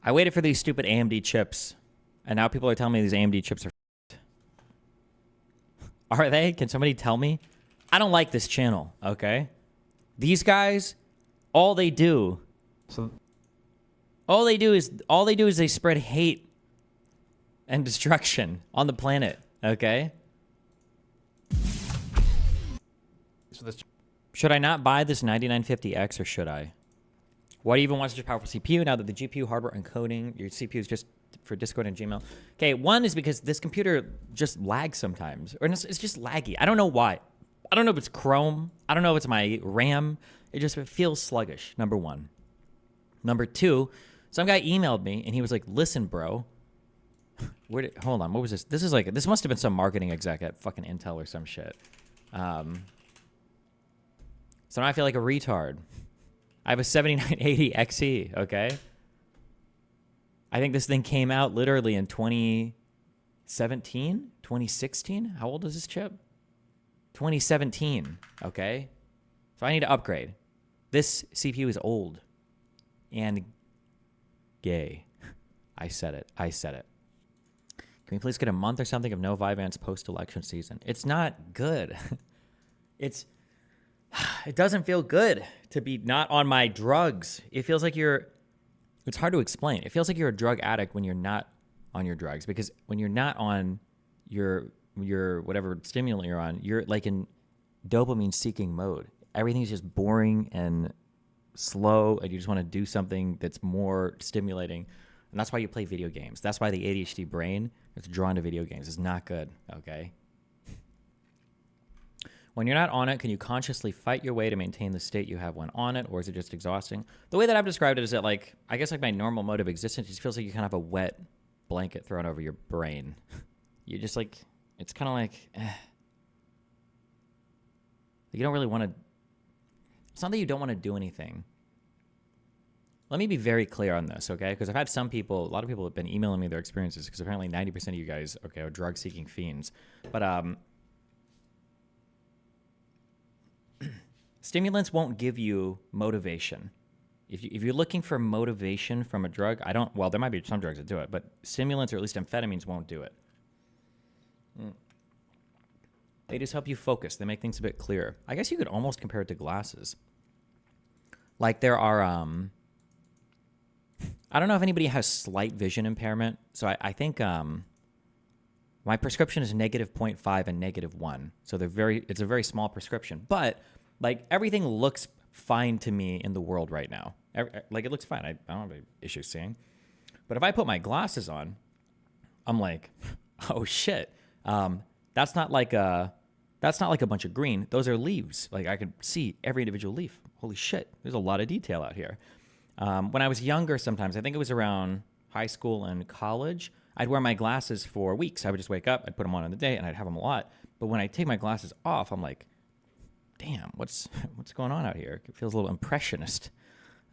I waited for these stupid AMD chips, and now people are telling me these AMD chips are f***ed. Are they? Can somebody tell me? I don't like this channel, okay? These guys, all they do is they spread hate and destruction on the planet, okay? Should I not buy this 9950X or should I? Why do you even want such a powerful CPU now that the GPU hardware encoding your CPU is just for Discord and Gmail? Okay, one is because this computer just lags sometimes, or it's just laggy. I don't know why. I don't know if it's Chrome. I don't know if it's my RAM. It feels sluggish, number one. Number two, some guy emailed me and he was like, listen, bro. Hold on, what was this? This must have been some marketing exec at fucking Intel or some shit. So now I feel like a retard. I have a 7980 XE, okay? I think this thing came out literally in 2017, 2016. How old is this chip? 2017, okay? So I need to upgrade. This CPU is old and gay. I said it. Can we please get a month or something of no Vyvanse post-election season? It's not good. It doesn't feel good to be not on my drugs. It feels like it's hard to explain. It feels like you're a drug addict when you're not on your drugs, because when you're not on your whatever stimulant you're on, you're like in dopamine seeking mode. Everything's just boring and slow, and you just want to do something that's more stimulating. And that's why you play video games. That's why the ADHD brain is drawn to video games. It's not good, okay? When you're not on it, can you consciously fight your way to maintain the state you have when on it, or is it just exhausting? The way that I've described it is that, like, I guess like my normal mode of existence just feels like you kind of have a wet blanket thrown over your brain. You just like, it's kind of like, you don't really want to, it's not that you don't want to do anything. Let me be very clear on this, okay? Because I've had a lot of people have been emailing me their experiences, because apparently 90% of you guys, okay, are drug-seeking fiends. But, stimulants won't give you motivation. If you're looking for motivation from a drug, well, there might be some drugs that do it, but stimulants, or at least amphetamines, won't do it. They just help you focus. They make things a bit clearer. I guess you could almost compare it to glasses. Like there are, I don't know if anybody has slight vision impairment. So I think my prescription is -0.5 and -1. So it's a very small prescription. But like everything looks fine to me in the world right now. Like it looks fine. I don't have any issues seeing. But if I put my glasses on, I'm like, oh shit. That's not like a bunch of green. Those are leaves. Like I could see every individual leaf. Holy shit. There's a lot of detail out here. When I was younger, sometimes, I think it was around high school and college, I'd wear my glasses for weeks. I would just wake up, I'd put them on the day, and I'd have them a lot. But when I take my glasses off, I'm like, damn, what's going on out here? It feels a little impressionist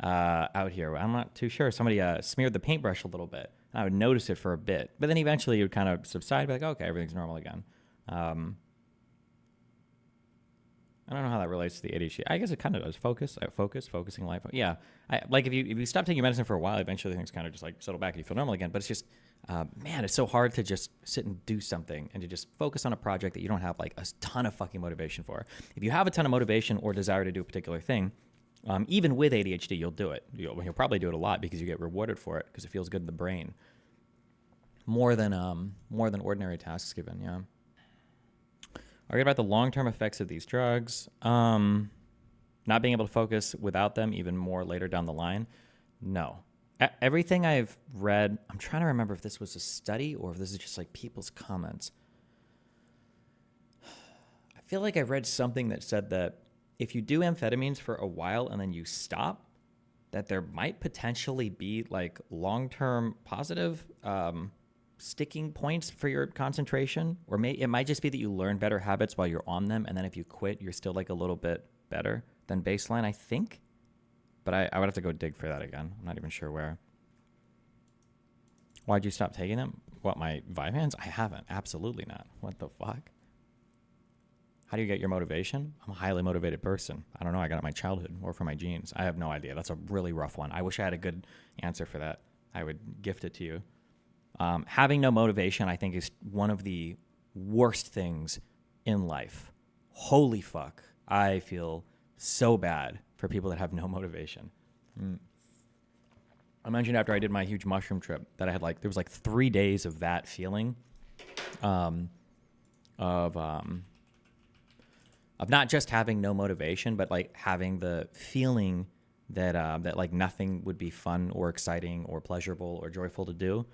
out here. I'm not too sure. Somebody smeared the paintbrush a little bit. I would notice it for a bit. But then eventually it would kind of subside, be like, okay, everything's normal again. I don't know how that relates to the ADHD. I guess it kind of does. Focusing life. Yeah. Like if you stop taking medicine for a while, eventually things kind of just like settle back and you feel normal again. But it's just, man, it's so hard to just sit and do something and to just focus on a project that you don't have like a ton of fucking motivation for. If you have a ton of motivation or desire to do a particular thing, even with ADHD, you'll do it. You'll probably do it a lot because you get rewarded for it because it feels good in the brain. More than ordinary tasks given, yeah. Worried about the long-term effects of these drugs. Not being able to focus without them even more later down the line. No. Everything I've read, I'm trying to remember if this was a study or if this is just like people's comments. I feel like I read something that said that if you do amphetamines for a while and then you stop, that there might potentially be like long-term positive sticking points for your concentration, or it might just be that you learn better habits while you're on them, and then if you quit, you're still like a little bit better than baseline, I think. But I would have to go dig for that again. I'm not even sure where. Why'd you stop taking them? What, my Vyvanse? I haven't. Absolutely not. What the fuck? How do you get your motivation? I'm a highly motivated person. I don't know. I got it in my childhood or from my genes. I have no idea. That's a really rough one. I wish I had a good answer for that. I would gift it to you. Having no motivation, I think, is one of the worst things in life. Holy fuck. I feel so bad for people that have no motivation. I mentioned after I did my huge mushroom trip that I had there was 3 days of that feeling of not just having no motivation, but having the feeling that nothing would be fun or exciting or pleasurable or joyful to do.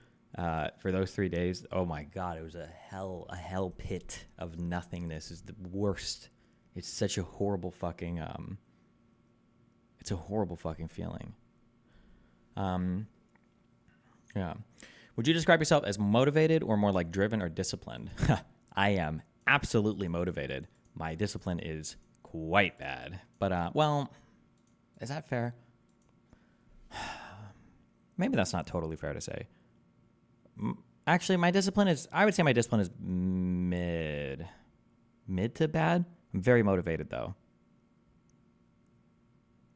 For those 3 days, oh my God, it was a hell pit of nothingness. Is the worst. It's such a horrible fucking, it's a horrible fucking feeling. Yeah. Would you describe yourself as motivated or more like driven or disciplined? I am absolutely motivated. My discipline is quite bad. But, well, is that fair? Maybe that's not totally fair to say. Actually, I would say my discipline is mid to bad. I'm very motivated though.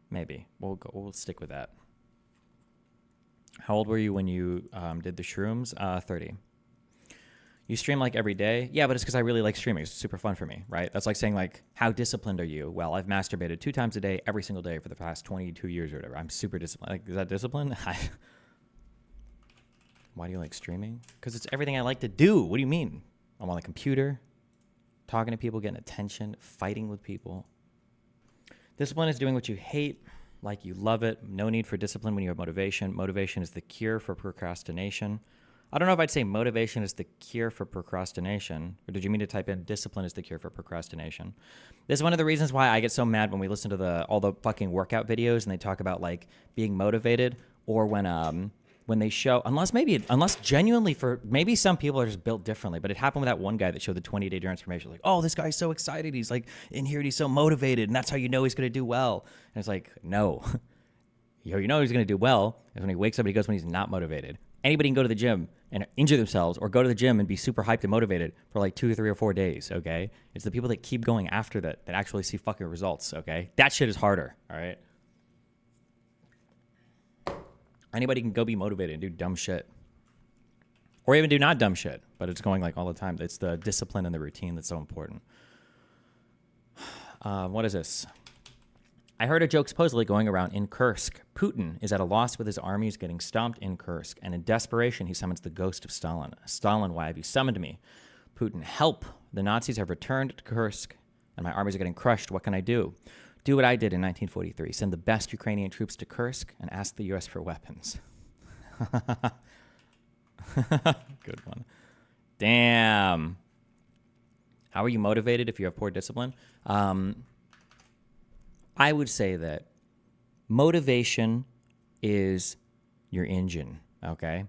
Maybe. We'll stick with that. How old were you when you did the shrooms? 30. You stream every day? Yeah, but it's because I really like streaming. It's super fun for me, right? That's like saying how disciplined are you? Well, I've masturbated 2 times a day, every single day for the past 22 years or whatever. I'm super disciplined. Is that discipline? Why do you like streaming? Because it's everything I like to do. What do you mean? I'm on the computer, talking to people, getting attention, fighting with people. Discipline is doing what you hate, like you love it. No need for discipline when you have motivation. Motivation is the cure for procrastination. I don't know if I'd say motivation is the cure for procrastination, or did you mean to type in discipline is the cure for procrastination? This is one of the reasons why I get so mad when we listen to all the fucking workout videos and they talk about being motivated, or when they show, unless genuinely maybe some people are just built differently, but it happened with that one guy that showed the 20-day transformation. Oh, this guy's so excited. He's in here and he's so motivated, and that's how you know he's going to do well. And it's no. You know he's going to do well is when he wakes up and he goes when he's not motivated. Anybody can go to the gym and injure themselves or go to the gym and be super hyped and motivated for 2 or 3 or 4 days, okay? It's the people that keep going after that actually see fucking results, okay? That shit is harder, all right? Anybody can go be motivated and do dumb shit. Or even do not dumb shit, but it's going all the time. It's the discipline and the routine that's so important. What is this? I heard a joke supposedly going around in Kursk. Putin is at a loss with his armies getting stomped in Kursk, and in desperation he summons the ghost of Stalin. Stalin, why have you summoned me? Putin, help! The Nazis have returned to Kursk, and my armies are getting crushed. What can I do? Do what I did in 1943. Send the best Ukrainian troops to Kursk and ask the U.S. for weapons. Good one. Damn. How are you motivated if you have poor discipline? I would say that motivation is your engine, okay?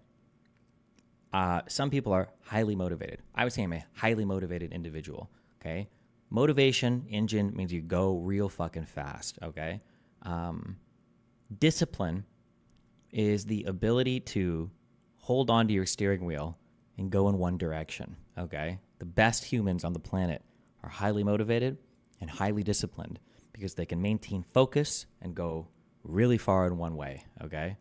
Some people are highly motivated. I would say I'm a highly motivated individual, okay? Motivation, engine, means you go real fucking fast, okay? Discipline is the ability to hold on to your steering wheel and go in one direction, okay? The best humans on the planet are highly motivated and highly disciplined because they can maintain focus and go really far in one way, okay?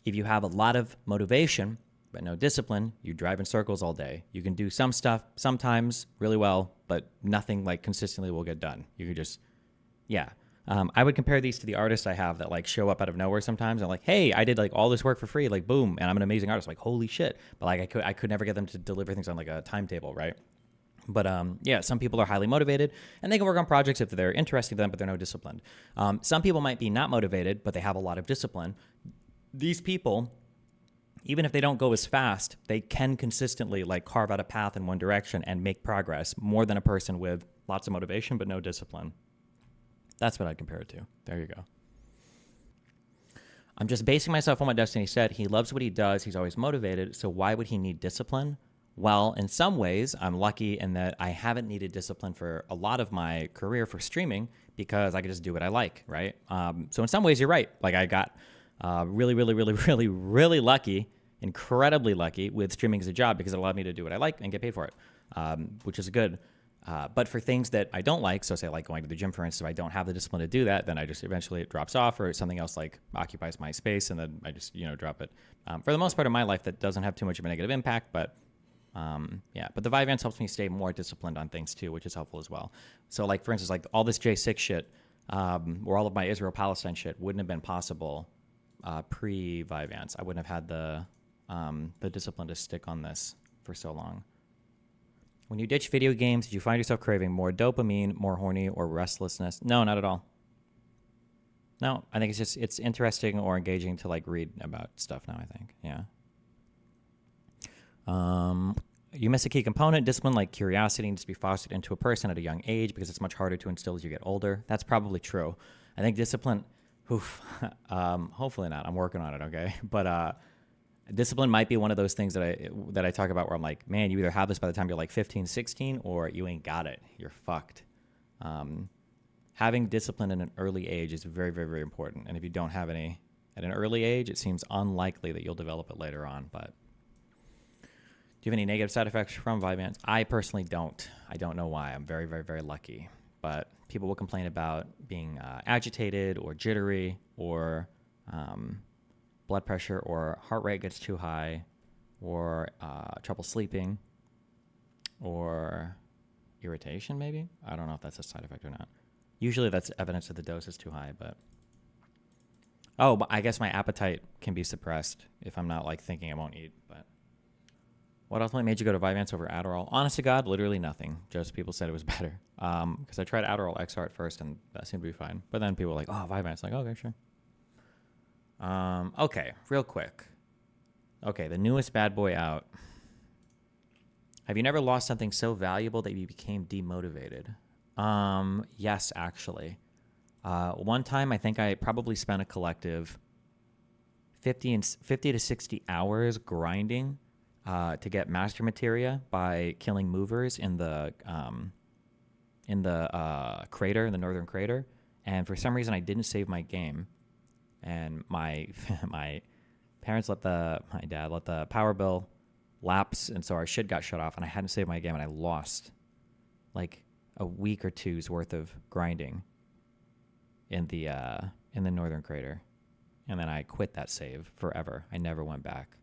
If you have a lot of motivation but no discipline, you drive in circles all day. You can do some stuff sometimes really well, but nothing consistently will get done. You can just, yeah. I would compare these to the artists I have that show up out of nowhere sometimes. I'm hey, I did all this work for free, boom, and I'm an amazing artist. Holy shit. But I could never get them to deliver things on a timetable, right? But yeah, some people are highly motivated and they can work on projects if they're interesting to them, but they're no disciplined. Some people might be not motivated, but they have a lot of discipline. These people, even if they don't go as fast, they can consistently carve out a path in one direction and make progress more than a person with lots of motivation but no discipline. That's what I'd compare it to. There you go. I'm just basing myself on what Destiny said. He loves what he does. He's always motivated. So why would he need discipline? Well, in some ways, I'm lucky in that I haven't needed discipline for a lot of my career for streaming because I could just do what I like, right? So in some ways, you're right. I got really, really, really, really, really lucky, incredibly lucky with streaming as a job because it allowed me to do what I like and get paid for it, which is good. But for things that I don't like, so say like going to the gym, for instance, if I don't have the discipline to do that, then I just eventually it drops off, or something else like occupies my space, and then I just drop it. For the most part of my life, that doesn't have too much of a negative impact, but yeah. But the Vyvanse helps me stay more disciplined on things too, which is helpful as well. So like for instance, like all this J6 shit, or all of my Israel-Palestine shit wouldn't have been possible pre-Vyvanse. I wouldn't have had the discipline to stick on this for so long. When you ditch video games, did you find yourself craving more dopamine, more horny, or restlessness? No, not at all. No, I think it's interesting or engaging to like read about stuff now, I think. Yeah. You miss a key component. Discipline, like curiosity, needs to be fostered into a person at a young age because it's much harder to instill as you get older. That's probably true. I think discipline, hopefully not. I'm working on it, okay? But discipline might be one of those things that I talk about where I'm like, man, you either have this by the time you're like 15, 16, or you ain't got it. You're fucked. Having discipline at an early age is very, very, very important. And if you don't have any at an early age, it seems unlikely that you'll develop it later on. But do you have any negative side effects from Vyvanse? I personally don't. I don't know why. I'm very, very, very lucky. But people will complain about being agitated or jittery, or blood pressure or heart rate gets too high, or trouble sleeping, or irritation maybe. I don't know if that's a side effect or not. Usually that's evidence that the dose is too high, but but I guess my appetite can be suppressed if I'm not like thinking I won't eat. But what ultimately made you go to Vyvanse over Adderall? Honest to God, literally nothing. Just people said it was better. Because I tried Adderall XR at first, and that seemed to be fine. But then people were like, oh, Vyvanse. Like, okay, sure. Okay, real quick. Okay, the newest bad boy out. Have you never lost something so valuable that you became demotivated? Yes, actually. One time, I think I probably spent a collective 50 to 60 hours grinding to get master materia by killing movers in the crater, in the northern crater. And for some reason, I didn't save my game. And my parents my dad let the power bill lapse, and so our shit got shut off, and I hadn't saved my game, and I lost like a week or two's worth of grinding in the northern crater, and then I quit that save forever. I never went back.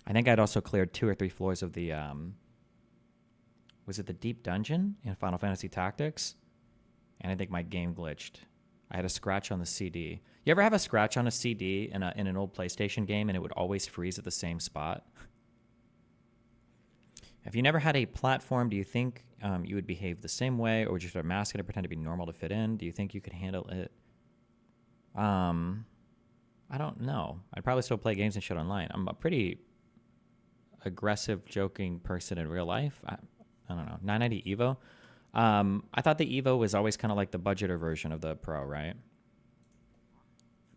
I think I'd also cleared 2 or 3 floors of the was it the deep dungeon in Final Fantasy Tactics, and I think my game glitched. I had a scratch on the CD. You ever have a scratch on a CD in an old PlayStation game and it would always freeze at the same spot? If you never had a platform, do you think you would behave the same way, or would you sort of mask it and pretend to be normal to fit in? Do you think you could handle it? I don't know. I'd probably still play games and shit online. I'm a pretty aggressive, joking person in real life. I don't know. 990 Evo. I thought the Evo was always kind of like the budgeter version of the Pro, right?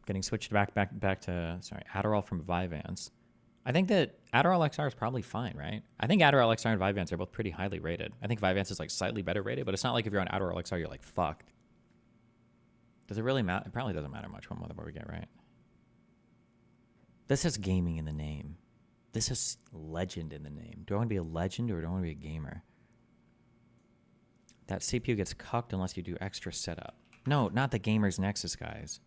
Getting switched back to Adderall from Vyvanse. I think that Adderall XR is probably fine, right? I think Adderall XR and Vyvanse are both pretty highly rated. I think Vyvanse is like slightly better rated, but it's not like if you're on Adderall XR, you're like fucked. Does it really matter? It probably doesn't matter much what we get, right? This has gaming in the name. This has legend in the name. Do I want to be a legend, or do I want to be a gamer? That CPU gets cucked unless you do extra setup. No, not the Gamer's Nexus, guys.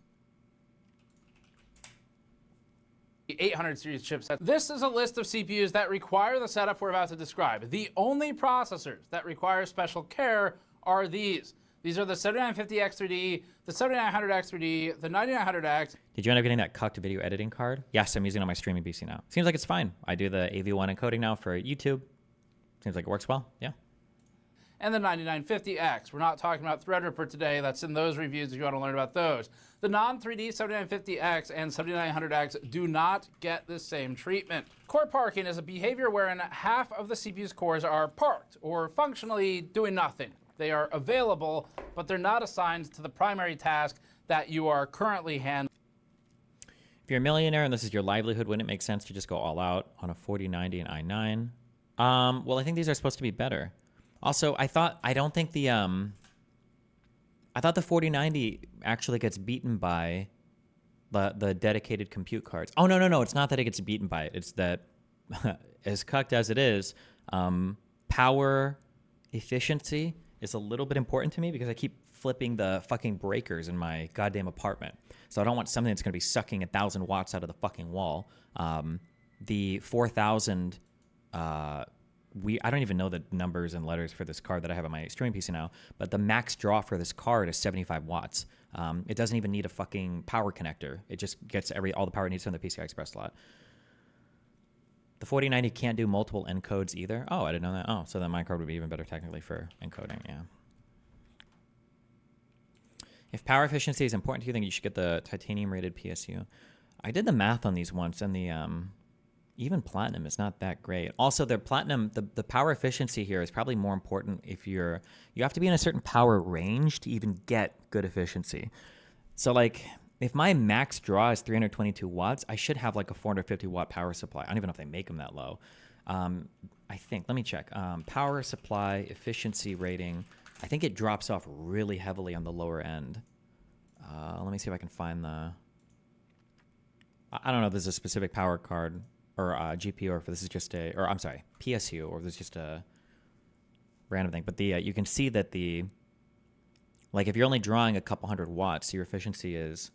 The 800 series chipset. This is a list of CPUs that require the setup we're about to describe. The only processors that require special care are these. These are the 7950X3D, the 7900X3D, the 9900X. Did you end up getting that cucked video editing card? Yes, I'm using it on my streaming PC now. Seems like it's fine. I do the AV1 encoding now for YouTube. Seems like it works well. Yeah. And the 9950X. We're not talking about Threadripper today. That's in those reviews if you want to learn about those. The non-3D 7950X and 7900X do not get the same treatment. Core parking is a behavior wherein half of the CPU's cores are parked, or functionally doing nothing. They are available, but they're not assigned to the primary task that you are currently handling. If you're a millionaire and this is your livelihood, wouldn't it make sense to just go all out on a 4090 and i9? Well, I think these are supposed to be better. Also, I thought the 4090 actually gets beaten by the dedicated compute cards. Oh, no. It's not that it gets beaten by it. It's that, as cucked as it is, power efficiency is a little bit important to me because I keep flipping the fucking breakers in my goddamn apartment. So I don't want something that's going to be sucking 1,000 watts out of the fucking wall. The 4,000, I don't even know the numbers and letters for this card that I have on my streaming PC now, but the max draw for this card is 75 watts. It doesn't even need a fucking power connector. It just gets all the power it needs from the PCI Express slot. The 4090 can't do multiple encodes either. Oh, I didn't know that. Oh, so then my card would be even better technically for encoding, yeah. If power efficiency is important to you, then you should get the titanium-rated PSU. I did the math on these once, and the even platinum is not that great. Also, the platinum, the power efficiency here is probably more important if you have to be in a certain power range to even get good efficiency. So, like, if my max draw is 322 watts, I should have like a 450 watt power supply. I don't even know if they make them that low. I think, let me check. Power supply efficiency rating. I think it drops off really heavily on the lower end. Let me see if I can find the... I don't know if there's a specific power card or GPU, or if this is just PSU, or if this is just a random thing. But you can see that like if you're only drawing a couple hundred watts, your efficiency is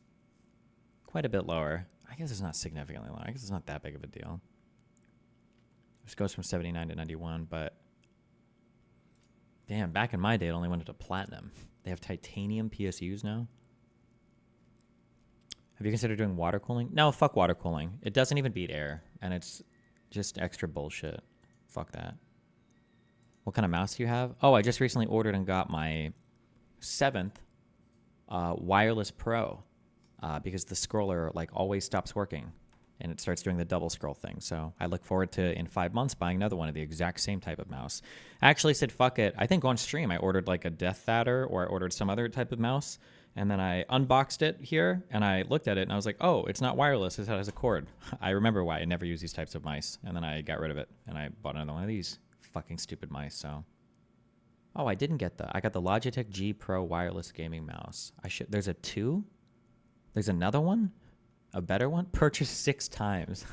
quite a bit lower. I guess it's not significantly lower. I guess it's not that big of a deal. This goes from 79 to 91, but damn, back in my day, it only went into platinum. They have titanium PSUs now. Have you considered doing water cooling? No, fuck water cooling. It doesn't even beat air, and it's just extra bullshit. Fuck that. What kind of mouse do you have? Oh, I just recently ordered and got my 7th wireless Pro because the scroller like always stops working, and it starts doing the double scroll thing. So I look forward to, in 5 months, buying another one of the exact same type of mouse. I actually said, fuck it. I think on stream I ordered like a Death Adder, or I ordered some other type of mouse. And then I unboxed it here, and I looked at it, and I was like, oh, it's not wireless. It has a cord. I remember why I never use these types of mice. And then I got rid of it, and I bought another one of these fucking stupid mice. So, oh, I didn't get I got the Logitech G Pro wireless gaming mouse. There's a 2? There's another one? A better one? Purchased 6 times.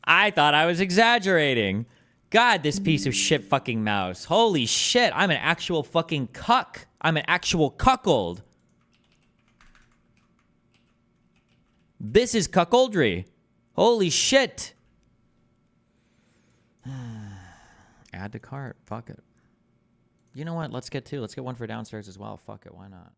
I thought I was exaggerating. God, this piece of shit fucking mouse. Holy shit, I'm an actual fucking cuck. I'm an actual cuckold. This is cuckoldry. Holy shit. Add to cart. Fuck it. You know what? Let's get 2. Let's get one for downstairs as well. Fuck it. Why not?